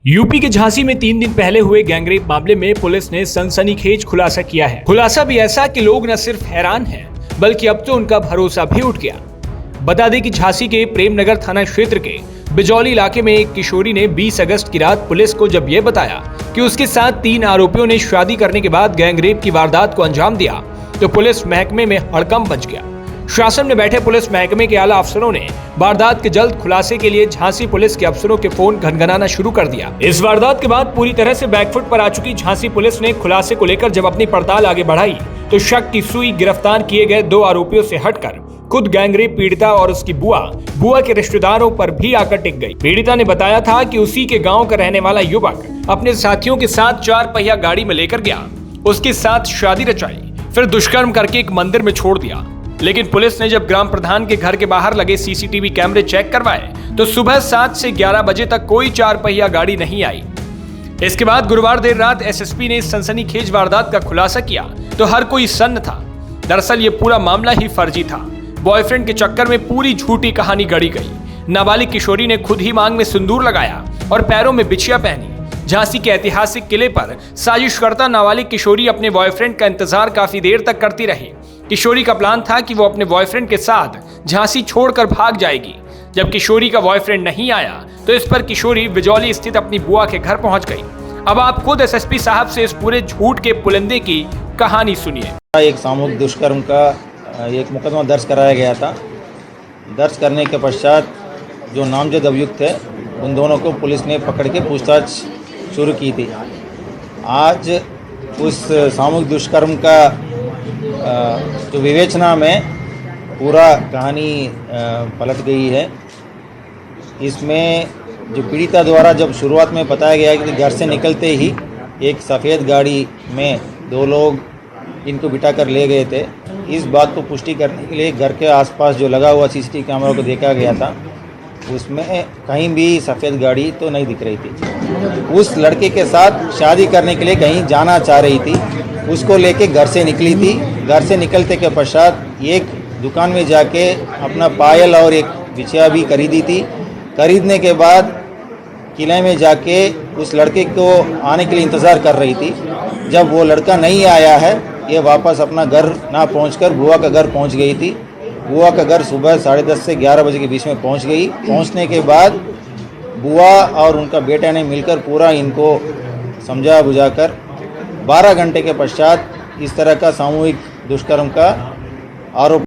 UP के झांसी में 3 दिन पहले हुए गैंगरेप मामले में पुलिस ने सनसनीखेज खुलासा किया है। खुलासा भी ऐसा कि लोग न सिर्फ हैरान हैं, बल्कि अब तो उनका भरोसा भी उठ गया। बता दें कि झांसी के प्रेमनगर थाना क्षेत्र के बिजौली इलाके में एक किशोरी ने 20 अगस्त की रात पुलिस को जब यह बताया कि उसके साथ 3 आरोपियों ने शादी करने के बाद गैंगरेप की वारदात को अंजाम दिया, तो पुलिस महकमे में हड़कंप मच गया। शासन में बैठे पुलिस महकमे के आला अफसरों ने वारदात के जल्द खुलासे के लिए झांसी पुलिस के अफसरों के फोन घनघनाना शुरू कर दिया। इस वारदात के बाद पूरी तरह से बैकफुट पर आ चुकी झांसी पुलिस ने खुलासे को लेकर जब अपनी पड़ताल आगे बढ़ाई, तो शक की सुई गिरफ्तार किए गए 2 आरोपियों से हटकर खुद गैंगरेप पीड़िता और उसकी बुआ के रिश्तेदारों पर भी आकर टिक गई। पीड़िता ने बताया था कि उसी के गाँव का रहने वाला युवक अपने साथियों के साथ 4 पहिया गाड़ी में लेकर गया, उसके साथ शादी रचाई, फिर दुष्कर्म करके एक मंदिर में छोड़ दिया। लेकिन पुलिस ने जब ग्राम प्रधान के घर के बाहर लगे सीसीटीवी कैमरे चेक करवाए, तो सुबह 7 से 11 बजे तक कोई 4 पहिया गाड़ी नहीं आई। इसके बाद गुरुवार देर रात एसएसपी ने इस सनसनीखेज वारदात का खुलासा किया, तो हर कोई सन्न था। दरअसल ये पूरा मामला ही फर्जी था। बॉयफ्रेंड के चक्कर में पूरी झूठी कहानी गढ़ी गई। नाबालिग किशोरी ने खुद ही मांग में सिंदूर लगाया और पैरों में बिछिया पहनी। झांसी के ऐतिहासिक किले पर साजिशकर्ता नाबालिग किशोरी अपने बॉयफ्रेंड का इंतजार काफी देर तक करती रही। किशोरी का प्लान था कि वो अपने बॉयफ्रेंड के साथ झांसी छोड़कर भाग जाएगी। जब किशोरी का बॉयफ्रेंड नहीं आया, तो इस पर किशोरी बिजौली स्थित अपनी बुआ के घर पहुंच गई। अब आप खुद एसएसपी साहब से इस पूरे झूठ के पुलिंदे की कहानी सुनिए। एक सामूहिक दुष्कर्म का एक मुकदमा दर्ज कराया गया था। दर्ज करने के पश्चात जो नामजद अभियुक्त थे, उन दोनों को पुलिस ने पकड़ के पूछताछ शुरू की थी। आज उस सामूहिक दुष्कर्म का जो विवेचना में पूरा कहानी पलट गई है। इसमें जो पीड़िता द्वारा जब शुरुआत में बताया गया कि घर से निकलते ही एक सफ़ेद गाड़ी में 2 लोग इनको बिठा कर ले गए थे, इस बात को पुष्टि करने के लिए घर के आसपास जो लगा हुआ सीसीटीवी कैमरा को देखा गया था, उसमें कहीं भी सफ़ेद गाड़ी तो नहीं दिख रही थी। उस लड़के के साथ शादी करने के लिए कहीं जाना चाह रही थी, उसको लेके घर से निकली थी। घर से निकलते के पश्चात एक दुकान में जाके अपना पायल और एक बिछिया भी खरीदी थी। खरीदने के बाद किले में जाके उस लड़के को आने के लिए इंतज़ार कर रही थी। जब वो लड़का नहीं आया है, ये वापस अपना घर ना पहुंचकर बुआ का घर पहुंच गई थी। बुआ का घर सुबह 10:30 से 11 बजे के बीच में पहुंच गई। पहुंचने के बाद बुआ और उनका बेटा ने मिलकर पूरा इनको समझा बुझाकर 12 घंटे के पश्चात इस तरह का सामूहिक दुष्कर्म का आरोप